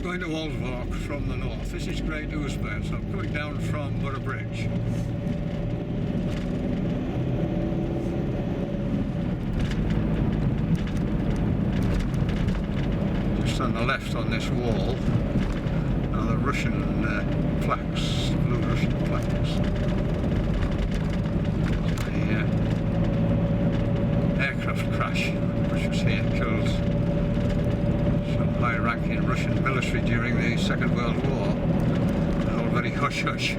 going to Aldwark from the north. This is Great Ousburn, so I'm coming down from Borough Bridge. Just on the left on this wall are the Russian plaques, blue Russian plaques. The aircraft crash which was here killed some high-ranking Russian military during the Second World War. They're all very hush-hush. So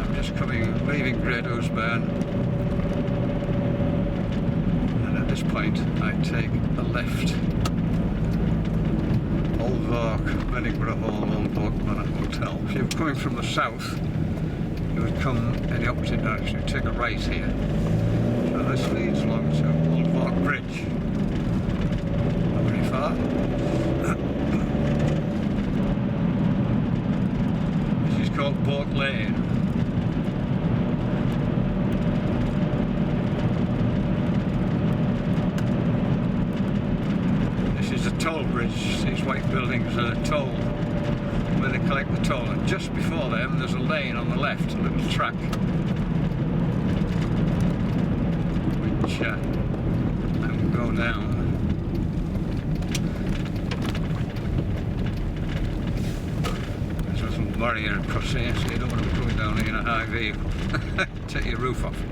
I'm just leaving Great Ousburn, and at this point I take a left. Aldwark, Benningborough Hall, Aldwark Manor Hotel. If you're coming from the south, you would come in the opposite direction. You'd take a right here. So this leads along to Aldwark Bridge. Not very far. This is called Boat Lane. Toll bridge. These white buildings are toll, where they collect the toll, and just before them there's a lane on the left, a little track which can go down. There's a little barrier across here, so you don't want to be going down here in a high vehicle. Take your roof off.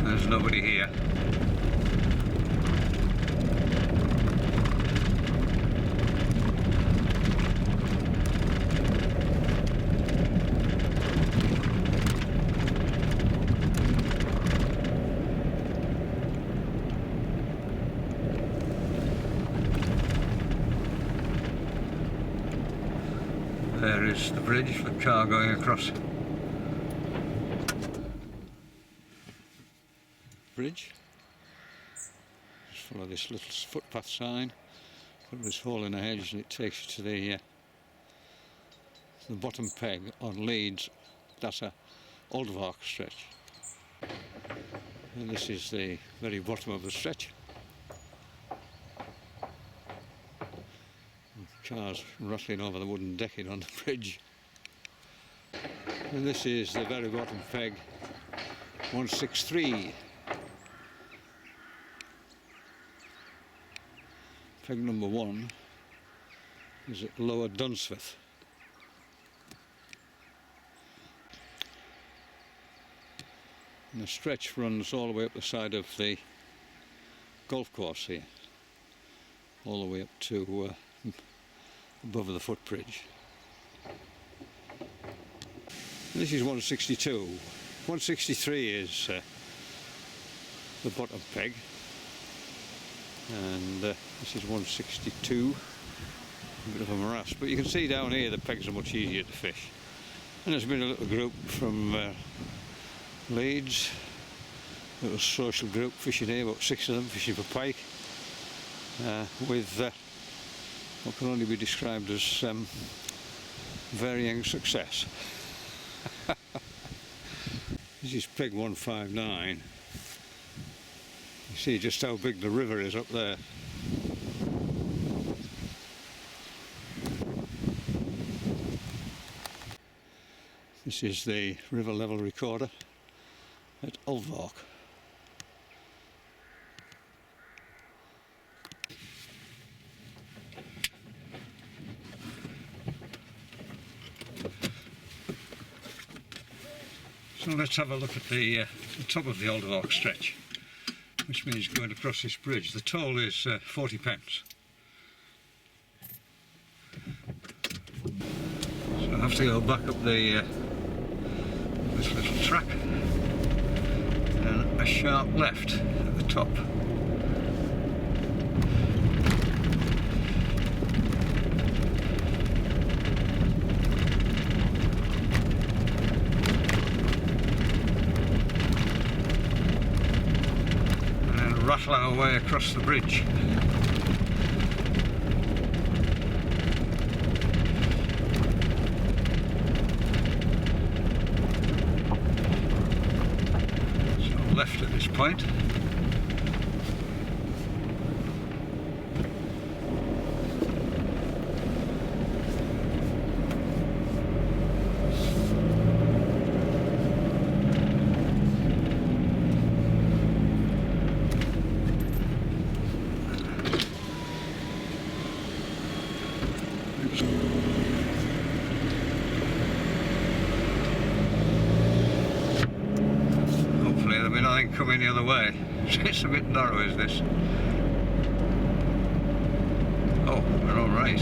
There's nobody here. There is the bridge for the car going across. Bridge. Just follow this little footpath sign, put this hole in the hedge, and it takes you to the bottom peg on Leeds, DASA, Aldwark stretch. And this is the very bottom of the stretch. And cars rattling over the wooden decking on the bridge. And this is the very bottom peg, 163. Peg number 1 is at Lower Dunsworth. And the stretch runs all the way up the side of the golf course here, all the way up to above the footbridge. And this is 162. 163 is the bottom peg. And this is 162, a bit of a morass, but you can see down here the pegs are much easier to fish. And there's been a little group from Leeds, a little social group fishing here, about 6 of them fishing for pike, with what can only be described as varying success. This is peg 159. You see just how big the river is up there. This is the river level recorder at Aldwark. So let's have a look at the top of the Aldwark stretch, which means going across this bridge. The toll is 40 pence. So I have to go back up this little track and a sharp left at the top. rattle our way across the bridge. So left at this point. Hopefully there'll be nothing coming the other way. It's a bit narrow, is this? Oh, we're all right.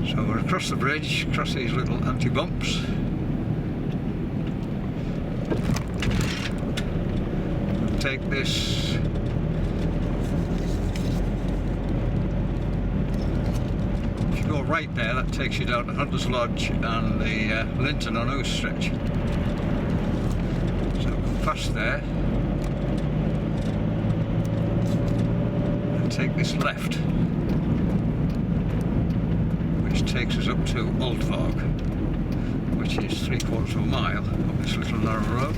So we're across the bridge, across these little anti-bumps. Take this if you go right there, that takes you down to Hunter's Lodge and the Linton on Ouse stretch. So come past there and take this left, which takes us up to Aldwark, which is 3/4 of a mile up this little narrow road.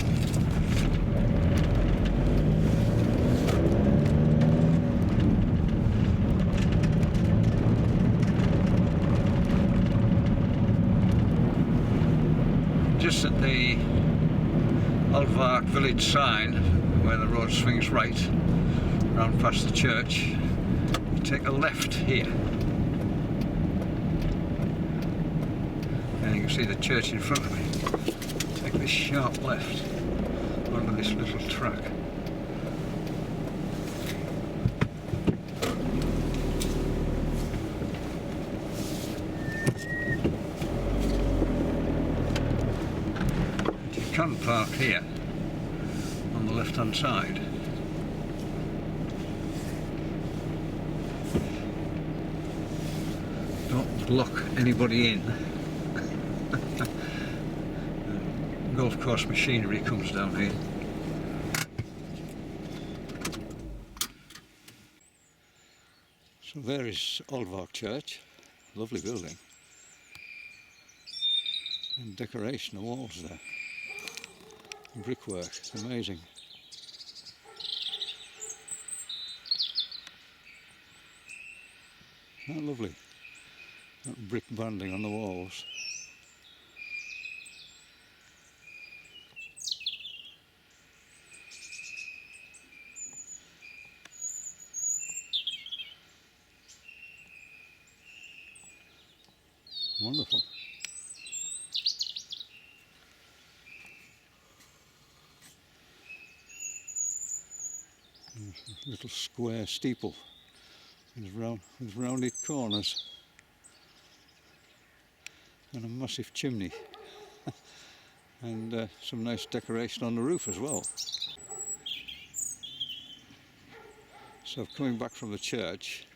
Just at the Aldwark village sign, where the road swings right, round past the church, you take a left here. And you can see the church in front of me. Take this sharp left onto this little track. You can park here on the left hand side. Don't block anybody in. Golf course machinery comes down here. So there is Aldwark Church, lovely building, and decoration, the walls there. Brickwork, it's amazing. Isn't that lovely? That brick banding on the walls. Wonderful. Little square steeple with rounded corners and a massive chimney and some nice decoration on the roof as well. So coming back from the church,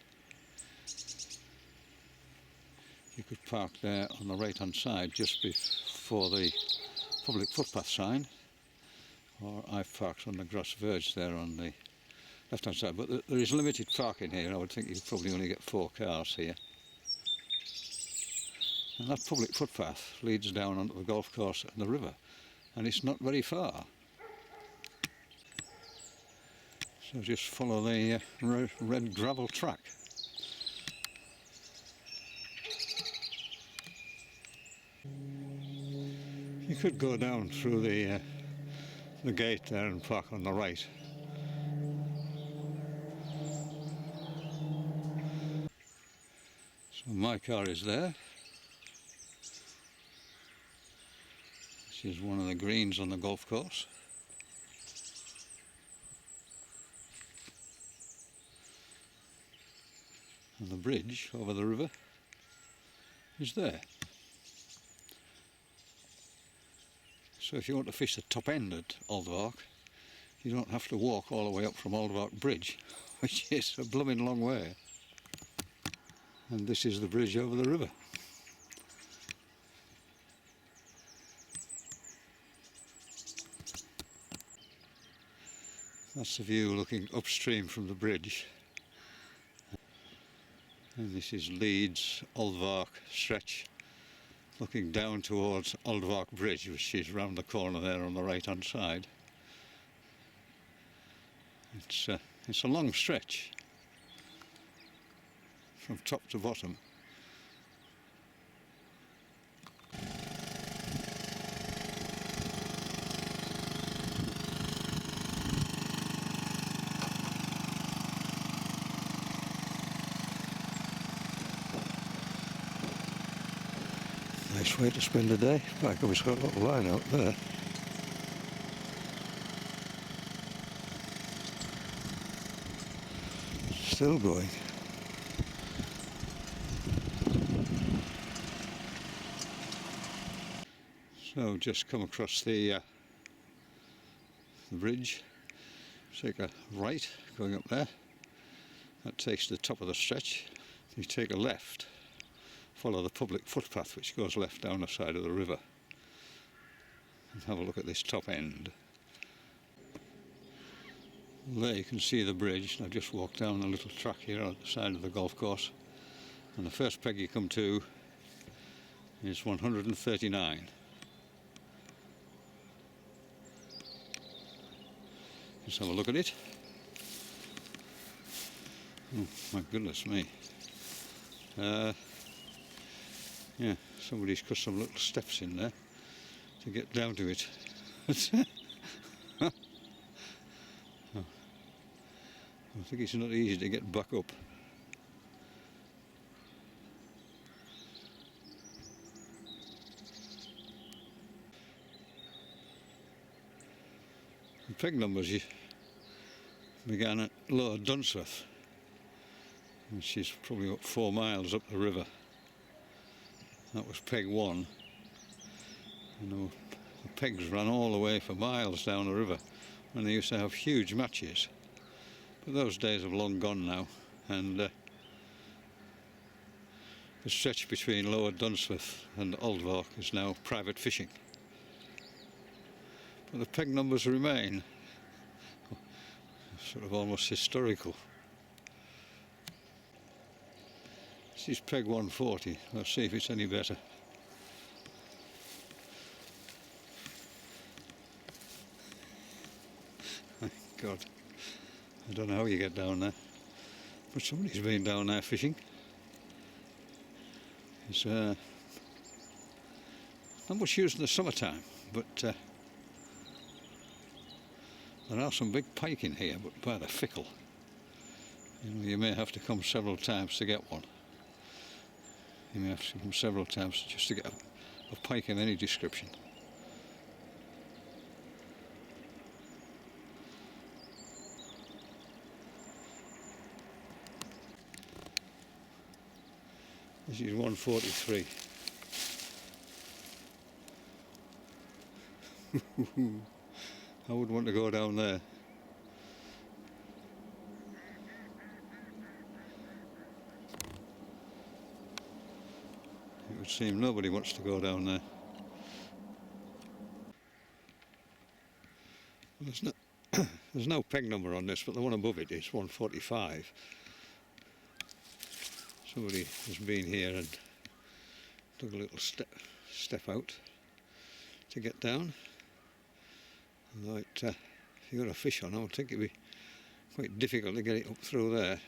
you could park there on the right hand side just before the public footpath sign, or I've parked on the grass verge there on the left hand side, but there is limited parking here. I would think you'd probably only get 4 cars here. And that public footpath leads down onto the golf course and the river, and it's not very far. So just follow the red gravel track. You could go down through the gate there and park on the right. So my car is there. This is one of the greens on the golf course. And the bridge over the river is there. So if you want to fish the top end at Aldwark, you don't have to walk all the way up from Aldwark Bridge, which is a blooming long way. And this is the bridge over the river. That's the view looking upstream from the bridge. And this is Leeds, Aldwark stretch, looking down towards Aldwark Bridge, which is round the corner there on the right hand side. It's a long stretch from top to bottom. Nice way to spend a day. Back up, it's got a little line out there. Still going. So just come across the bridge, take a right going up there, that takes the top of the stretch. You take a left, follow the public footpath which goes left down the side of the river, and have a look at this top end. There you can see the bridge. I've just walked down a little track here on the side of the golf course, and the first peg you come to is 139. Let's have a look at it. Oh my goodness me. Yeah, somebody's cut some little steps in there to get down to it. I think it's not easy to get back up. The peg numbers began at Lower Dunsworth, which is probably about 4 miles up the river. That was peg 1. And the pegs ran all the way for miles down the river when they used to have huge matches. But those days have long gone now, and the stretch between Lower Dunsworth and Aldwark is now private fishing. But the peg numbers remain sort of almost historical. This is peg 140. Let's see if it's any better. My God, I don't know how you get down there, but somebody's been down there fishing. It's not much used in the summertime, but there are some big pike in here, but by the fickle. You may have to come several times to get one. You may have to come several times just to get a pike of any description. This is 143. I wouldn't want to go down there. It would seem nobody wants to go down there. There's no peg number on this, but the one above it is 145. Somebody has been here and took a little step out to get down. Although if you've got a fish on, I would think it'd be quite difficult to get it up through there.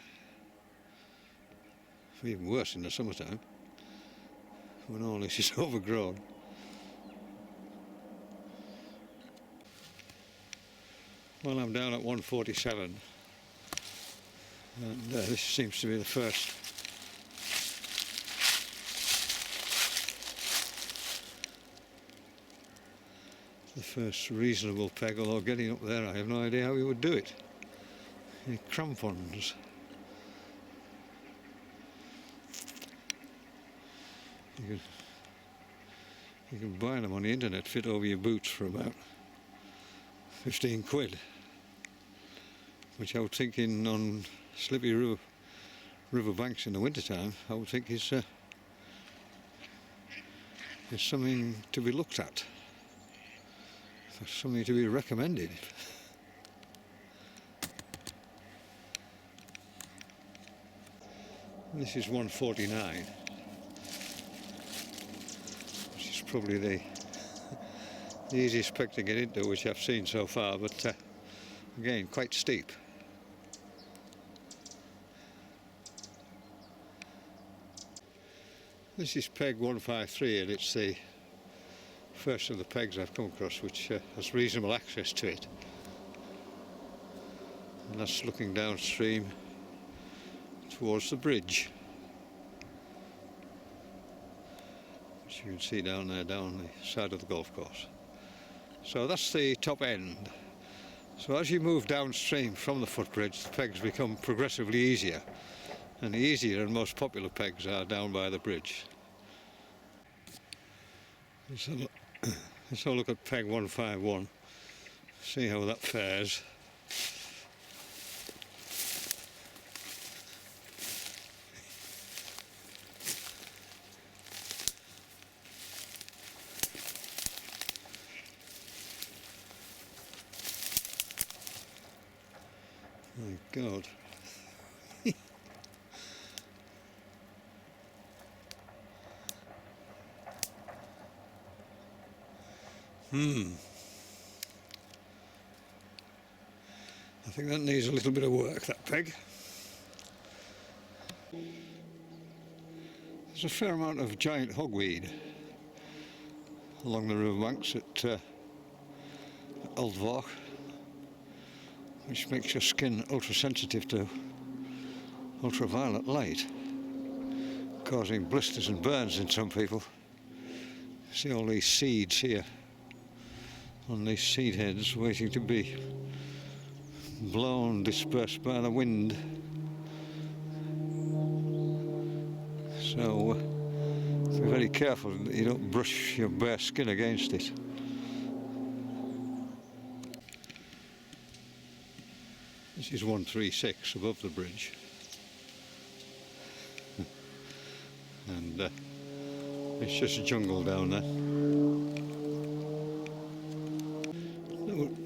Even worse in the summertime, when all this is overgrown. Well, I'm down at 147, and this seems to be the first reasonable peg, although getting up there I have no idea how you would do it. Any crampons. You can buy them on the internet, fit over your boots for about 15 quid. which I would think on slippy river banks in the winter time, I would think is something to be looked at, something to be recommended. This is 149, which is probably the easiest peg to get into which I've seen so far, but again quite steep. This is peg 153, and it's the first of the pegs I've come across which has reasonable access to it, and that's looking downstream towards the bridge, which you can see down there, down the side of the golf course. So that's the top end. So as you move downstream from the footbridge, the pegs become progressively easier, and the easier and most popular pegs are down by the bridge. Let's have a look at peg 151, see how that fares. My God. I think that needs a little bit of work, that peg. There's a fair amount of giant hogweed along the river banks at Aldwark, which makes your skin ultra sensitive to ultraviolet light, causing blisters and burns in some people. See all these seeds here on these seed heads waiting to be blown, dispersed by the wind. So be very careful that you don't brush your bare skin against it. This is 136 above the bridge, and it's just jungle down there.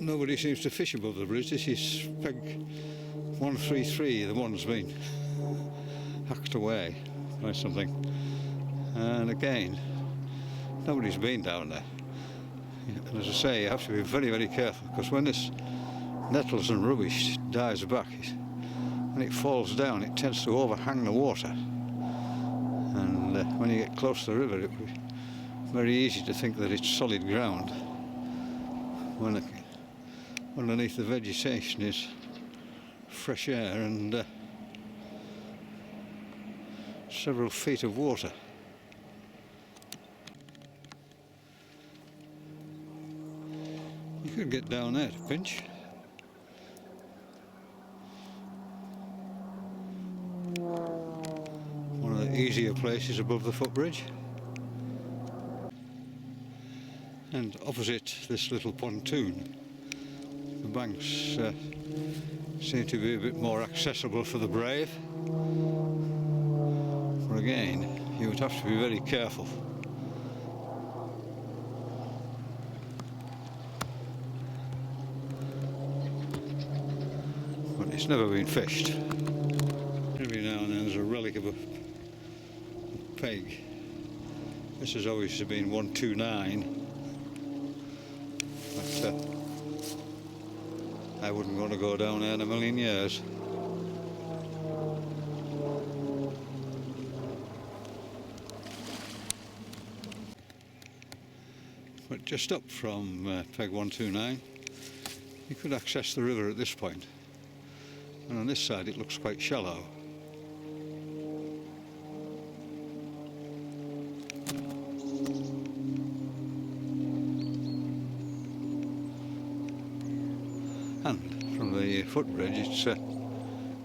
Nobody seems to fish above the bridge. This is peg 133, the one's been hacked away by something, and again nobody's been down there. And as I say, you have to be very, very careful, because when this nettles and rubbish dies back, when it falls down it tends to overhang the water, and when you get close to the river it would be very easy to think that it's solid ground when underneath the vegetation is fresh air and several feet of water. You could get down there to pinch. One of the easier places above the footbridge. And opposite this little pontoon, the banks seem to be a bit more accessible for the brave. But again, you would have to be very careful. But it's never been fished. Every now and then there's a relic of a peg. This has obviously been 129. But I wouldn't want to go down there in a million years. But just up from peg 129, you could access the river at this point. And on this side it looks quite shallow. And from the footbridge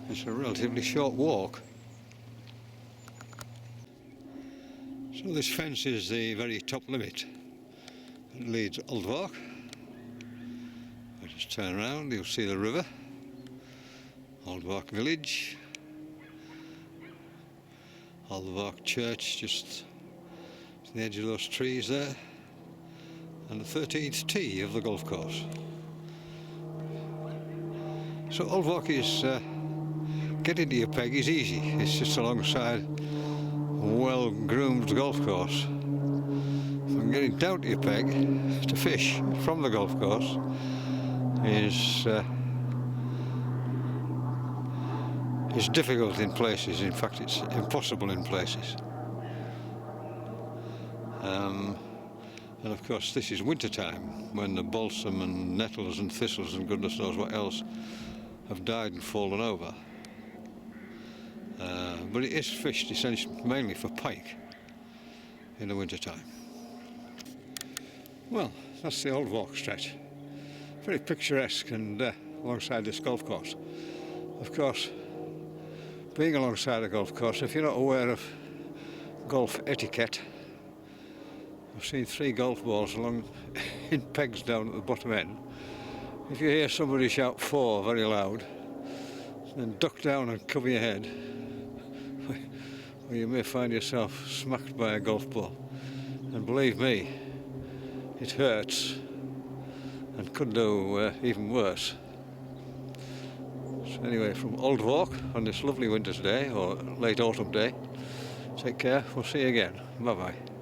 it's a relatively short walk. So this fence is the very top limit at Leeds Aldwark. I'll just turn around, you'll see the river. Aldwark village, Aldwark church just to the edge of those trees there, and the 13th tee of the golf course. So Aldwark is, getting to your peg is easy. It's just alongside a well-groomed golf course. And getting down to your peg to fish from the golf course is difficult in places. In fact, it's impossible in places. And of course, this is winter time when the balsam and nettles and thistles and goodness knows what else have died and fallen over. But it is fished essentially mainly for pike in the winter time. Well, that's the Aldwark stretch. Very picturesque and alongside this golf course. Of course, being alongside a golf course, if you're not aware of golf etiquette, I've seen 3 golf balls along in pegs down at the bottom end. If you hear somebody shout 4 very loud, then duck down and cover your head, or you may find yourself smacked by a golf ball. And believe me, it hurts and could do even worse. So anyway, from Aldwark on this lovely winter's day, or late autumn day, take care, we'll see you again. Bye bye.